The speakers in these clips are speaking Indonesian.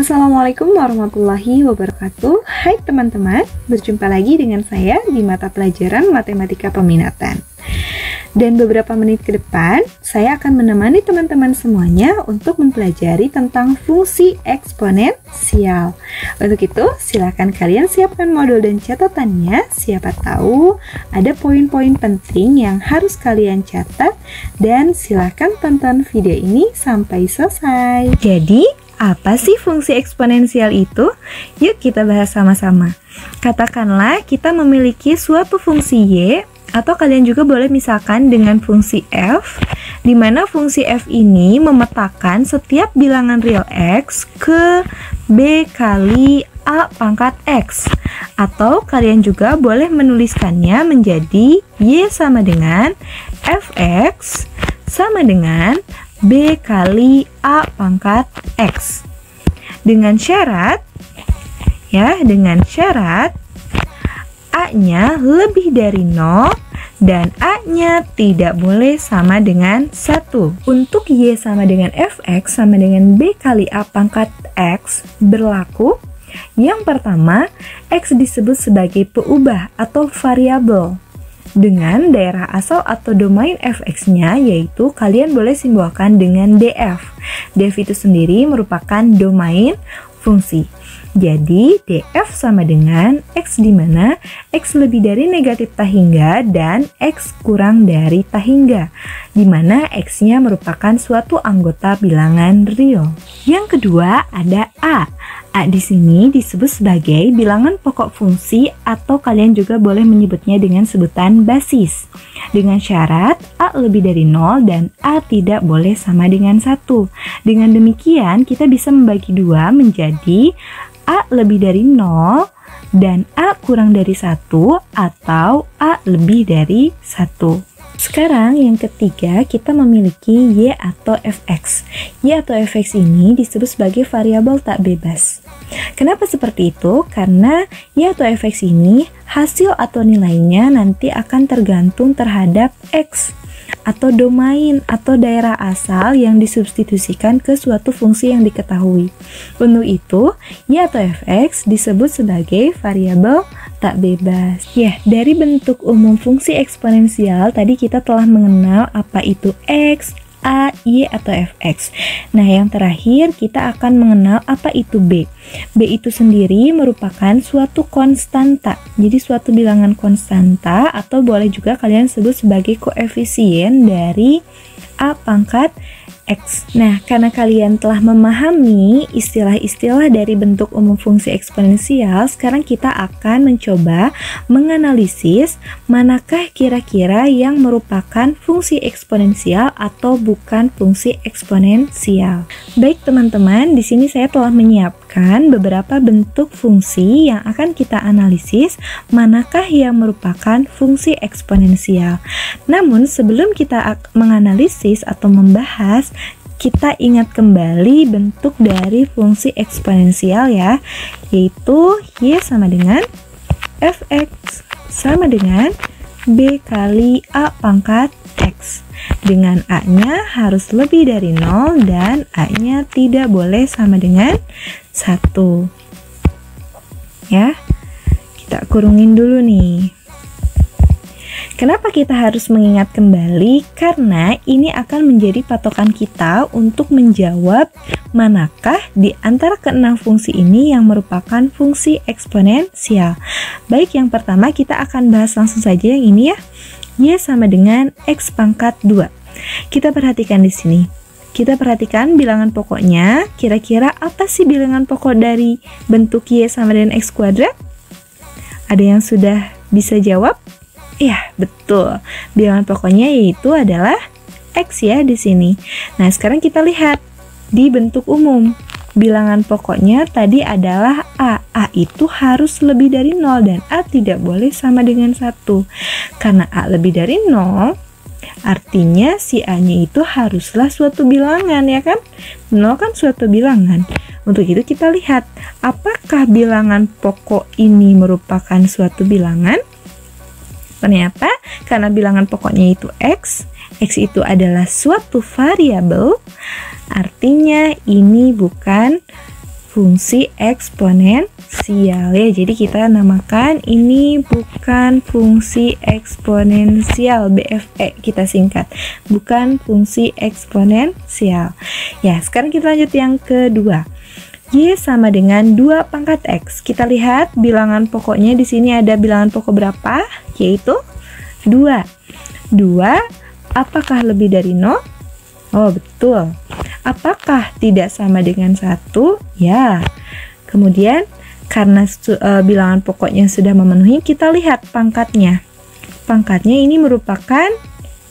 Assalamualaikum warahmatullahi wabarakatuh. Hai teman-teman, berjumpa lagi dengan saya di mata pelajaran Matematika Peminatan. Dan beberapa menit ke depan, saya akan menemani teman-teman semuanya untuk mempelajari tentang fungsi eksponensial. Untuk itu, silakan kalian siapkan modul dan catatannya. Siapa tahu ada poin-poin penting yang harus kalian catat, dan silakan tonton video ini sampai selesai. Jadi, apa sih fungsi eksponensial itu? Yuk kita bahas sama-sama. Katakanlah kita memiliki suatu fungsi Y, atau kalian juga boleh misalkan dengan fungsi F, di mana fungsi F ini memetakan setiap bilangan real X ke B kali A pangkat X. Atau kalian juga boleh menuliskannya menjadi Y sama dengan Fx sama dengan B kali A pangkat X. Dengan syarat, A-nya lebih dari 0 dan A-nya tidak boleh sama dengan 1. Untuk Y sama dengan Fx sama dengan B kali A pangkat X berlaku. Yang pertama, X disebut sebagai peubah atau variabel dengan daerah asal atau domain Fx-nya, yaitu kalian boleh simbolkan dengan df. Df itu sendiri merupakan domain fungsi. Jadi, df sama dengan X di mana X lebih dari negatif tak hingga dan X kurang dari tak hingga, di mana X-nya merupakan suatu anggota bilangan real. Yang kedua ada A. A di sini disebut sebagai bilangan pokok fungsi atau kalian juga boleh menyebutnya dengan sebutan basis. Dengan syarat A lebih dari 0 dan A tidak boleh sama dengan 1. Dengan demikian kita bisa membagi dua menjadi A lebih dari 0 dan A kurang dari 1 atau A lebih dari 1. Sekarang yang ketiga, kita memiliki Y atau Fx. Y atau Fx ini disebut sebagai variabel tak bebas. Kenapa seperti itu? Karena Y atau Fx ini hasil atau nilainya nanti akan tergantung terhadap X atau domain atau daerah asal yang disubstitusikan ke suatu fungsi yang diketahui. Untuk itu, Y atau Fx disebut sebagai variabel tak bebas. Ya, dari bentuk umum fungsi eksponensial tadi kita telah mengenal apa itu X, A, Y, atau Fx. Nah, yang terakhir kita akan mengenal apa itu B. B itu sendiri merupakan suatu konstanta. Jadi suatu bilangan konstanta atau boleh juga kalian sebut sebagai koefisien dari A pangkat X. Nah, karena kalian telah memahami istilah-istilah dari bentuk umum fungsi eksponensial, sekarang kita akan mencoba menganalisis manakah kira-kira yang merupakan fungsi eksponensial atau bukan fungsi eksponensial. Baik teman-teman, di sini saya telah menyiapkan beberapa bentuk fungsi yang akan kita analisis manakah yang merupakan fungsi eksponensial. Namun sebelum kita menganalisis atau membahas, kita ingat kembali bentuk dari fungsi eksponensial ya, yaitu Y sama dengan Fx sama dengan B kali A pangkat X. Dengan A-nya harus lebih dari 0 dan A-nya tidak boleh sama dengan 1. Ya, kita kurungin dulu nih. Kenapa kita harus mengingat kembali? Karena ini akan menjadi patokan kita untuk menjawab manakah di antara keenam fungsi ini yang merupakan fungsi eksponensial. Baik, yang pertama kita akan bahas langsung saja yang ini ya. Y sama dengan X pangkat 2. Kita perhatikan di sini. Kita perhatikan bilangan pokoknya. Kira-kira apa sih bilangan pokok dari bentuk Y sama dengan X kuadrat? Ada yang sudah bisa jawab? Iya, betul. Bilangan pokoknya yaitu adalah X ya di sini. Nah, sekarang kita lihat di bentuk umum. Bilangan pokoknya tadi adalah A. A itu harus lebih dari 0 dan A tidak boleh sama dengan 1. Karena A lebih dari 0, artinya si A-nya itu haruslah suatu bilangan ya kan? 0 kan suatu bilangan. Untuk itu kita lihat, apakah bilangan pokok ini merupakan suatu bilangan? Ternyata karena bilangan pokoknya itu X itu adalah suatu variabel, artinya ini bukan fungsi eksponensial ya. Jadi kita namakan ini bukan fungsi eksponensial, BFE kita singkat, bukan fungsi eksponensial. Ya, sekarang kita lanjut yang kedua. Y sama dengan 2 pangkat X. Kita lihat bilangan pokoknya di sini ada bilangan pokok berapa? Yaitu 2. 2 apakah lebih dari 0? Oh, betul. Apakah tidak sama dengan 1? Ya. Kemudian karena bilangan pokoknya sudah memenuhi, kita lihat pangkatnya. Pangkatnya ini merupakan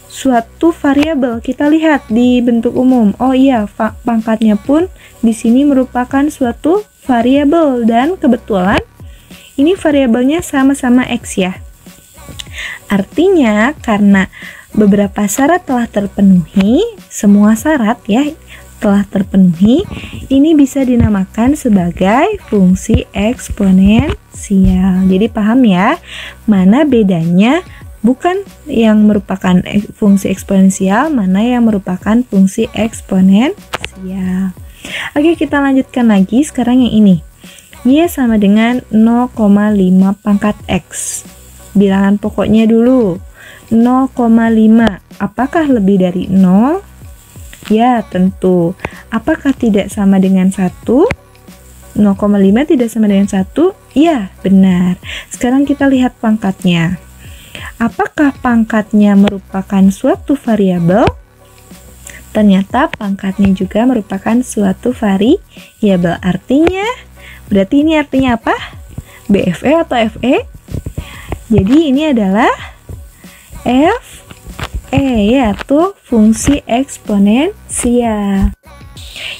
suatu variabel. Kita lihat di bentuk umum. Oh iya, pangkatnya pun di sini merupakan suatu variabel dan kebetulan ini variabelnya sama-sama X ya. Artinya karena beberapa syarat telah terpenuhi, semua syarat ya telah terpenuhi, ini bisa dinamakan sebagai fungsi eksponensial. Jadi paham ya, mana bedanya bukan yang merupakan fungsi eksponensial, mana yang merupakan fungsi eksponensial. Oke, kita lanjutkan lagi sekarang yang ini. Y sama dengan 0,5 pangkat X. Bilangan pokoknya dulu. 0,5. Apakah lebih dari 0? Ya, tentu. Apakah tidak sama dengan 1? 0,5 tidak sama dengan 1? Ya, benar. Sekarang kita lihat pangkatnya. Apakah pangkatnya merupakan suatu variabel? Ternyata pangkatnya juga merupakan suatu variabel. Artinya, berarti ini artinya apa? BFE atau FE? Jadi ini adalah FE, yaitu fungsi eksponensial.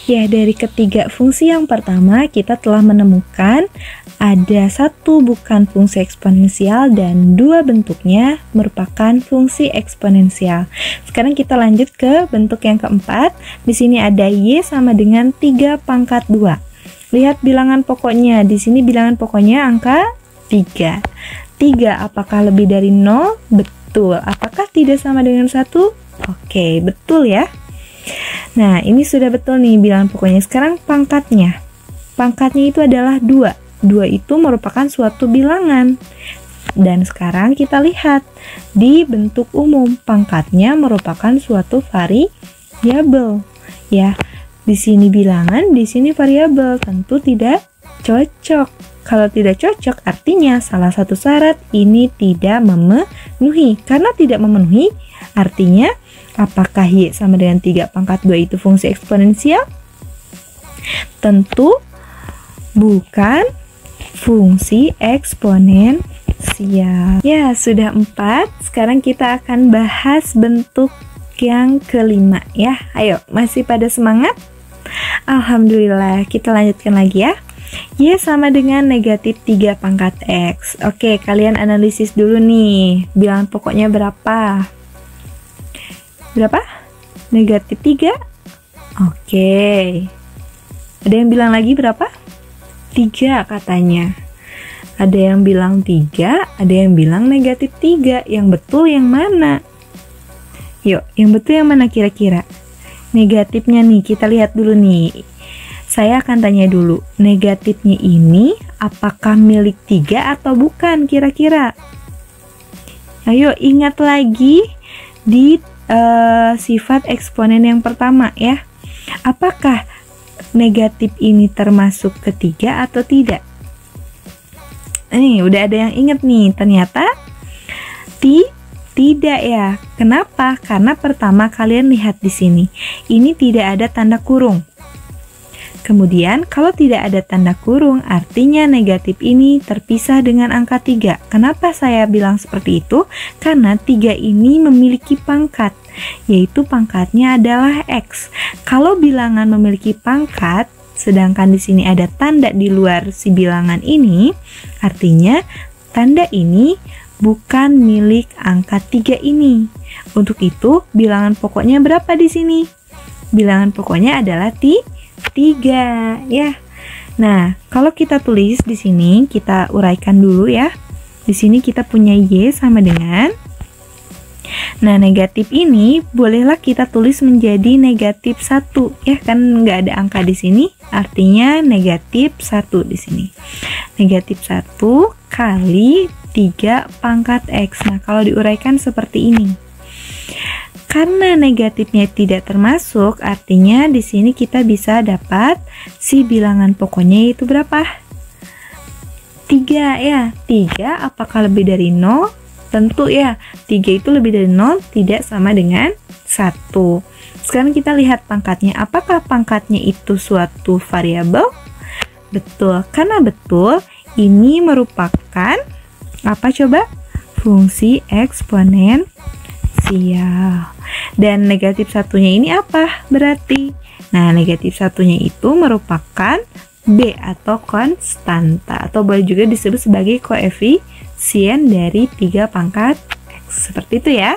Ya, dari ketiga fungsi yang pertama kita telah menemukan ada 1 bukan fungsi eksponensial dan 2 bentuknya merupakan fungsi eksponensial. Sekarang kita lanjut ke bentuk yang keempat. Di sini ada Y sama dengan 3 pangkat 2. Lihat bilangan pokoknya. Di sini bilangan pokoknya angka 3. 3 apakah lebih dari 0? Betul. Apakah tidak sama dengan 1? Oke, betul ya. Nah, ini sudah betul nih bilangan pokoknya. Sekarang pangkatnya. Pangkatnya itu adalah 2. 2 itu merupakan suatu bilangan. Dan sekarang kita lihat di bentuk umum pangkatnya merupakan suatu variabel. Ya, di sini bilangan, di sini variabel, tentu tidak cocok. Kalau tidak cocok artinya salah satu syarat ini tidak memenuhi. Karena tidak memenuhi artinya apakah Y sama dengan 3 pangkat 2 itu fungsi eksponensial? Tentu bukan fungsi eksponensial. Ya, sudah 4. Sekarang kita akan bahas bentuk yang kelima ya. Ayo, masih pada semangat? Alhamdulillah, kita lanjutkan lagi ya. Y sama dengan negatif 3 pangkat X. Oke, kalian analisis dulu nih. Bilangan pokoknya berapa? Berapa? Negatif 3? Oke. Ada yang bilang lagi berapa? 3 katanya. Ada yang bilang 3, ada yang bilang negatif 3. Yang betul yang mana? Yuk, yang betul yang mana kira-kira? Negatifnya nih, kita lihat dulu nih. Saya akan tanya dulu, negatifnya ini apakah milik 3 atau bukan kira-kira? Ayo ingat lagi di sifat eksponen yang pertama ya. Apakah negatif ini termasuk ketiga atau tidak? Udah ada yang ingat nih, ternyata tidak ya. Kenapa? Karena pertama kalian lihat di sini, ini tidak ada tanda kurung. Kemudian kalau tidak ada tanda kurung artinya negatif ini terpisah dengan angka 3. Kenapa saya bilang seperti itu? Karena 3 ini memiliki pangkat, yaitu pangkatnya adalah X. Kalau bilangan memiliki pangkat, sedangkan di sini ada tanda di luar si bilangan ini, artinya tanda ini bukan milik angka 3 ini. Untuk itu, bilangan pokoknya berapa di sini? Bilangan pokoknya adalah 3 ya. Nah, kalau kita tulis di sini, kita uraikan dulu ya. Di sini kita punya Y sama dengan Nah, negatif ini bolehlah kita tulis menjadi negatif 1 ya, kan nggak ada angka di sini, artinya negatif 1 di sini. Negatif 1 kali 3 pangkat X. Nah, kalau diuraikan seperti ini. Karena negatifnya tidak termasuk, artinya di sini kita bisa dapat si bilangan pokoknya itu berapa? 3 ya. 3 apakah lebih dari 0? Tentu ya, 3 itu lebih dari 0 tidak sama dengan 1. Sekarang kita lihat pangkatnya. Apakah pangkatnya itu suatu variabel? Betul, karena betul ini merupakan apa coba? Fungsi eksponensial. Dan negatif satunya ini apa berarti? Nah, negatif satunya itu merupakan B atau konstanta, atau boleh juga disebut sebagai koefisien dari 3 pangkat X. Seperti itu ya.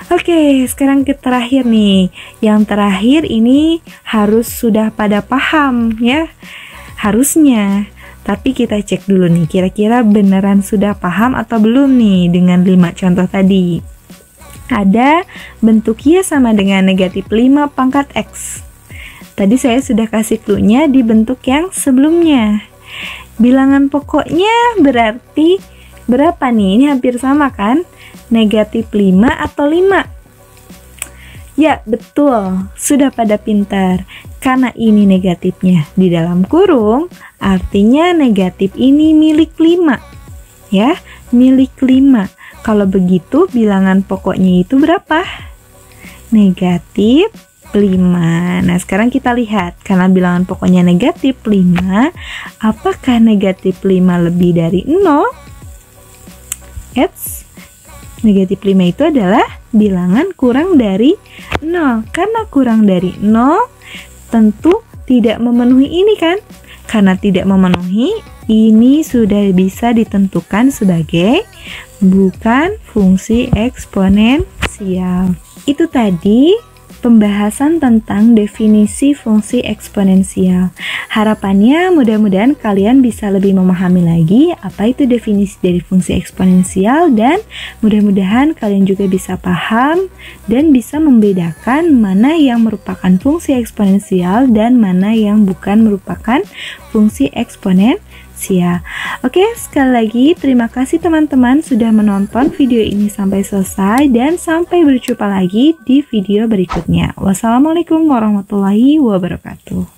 Oke, sekarang ke terakhir nih. Yang terakhir ini harus sudah pada paham ya. Harusnya. Tapi kita cek dulu nih, kira-kira beneran sudah paham atau belum nih dengan 5 contoh tadi. Ada bentuk Y sama dengan negatif 5 pangkat X. Tadi saya sudah kasih clue-nya di bentuk yang sebelumnya. Bilangan pokoknya berarti berapa nih? Ini hampir sama kan? Negatif 5 atau 5? Ya, betul. Sudah pada pintar. Karena ini negatifnya di dalam kurung, artinya negatif ini milik 5. Ya, milik 5. Kalau begitu, bilangan pokoknya itu berapa? Negatif 5. Nah, sekarang kita lihat, karena bilangan pokoknya negatif 5, apakah negatif 5 lebih dari 0? Negatif 5 itu adalah bilangan kurang dari 0. Karena kurang dari 0, tentu tidak memenuhi ini kan? Karena tidak memenuhi, ini sudah bisa ditentukan sebagai bukan fungsi eksponensial. Itu tadi pembahasan tentang definisi fungsi eksponensial. Harapannya mudah-mudahan kalian bisa lebih memahami lagi apa itu definisi dari fungsi eksponensial, dan mudah-mudahan kalian juga bisa paham dan bisa membedakan mana yang merupakan fungsi eksponensial dan mana yang bukan merupakan fungsi eksponensial. Oke, sekali lagi terima kasih teman-teman sudah menonton video ini sampai selesai, dan sampai berjumpa lagi di video berikutnya. Wassalamualaikum warahmatullahi wabarakatuh.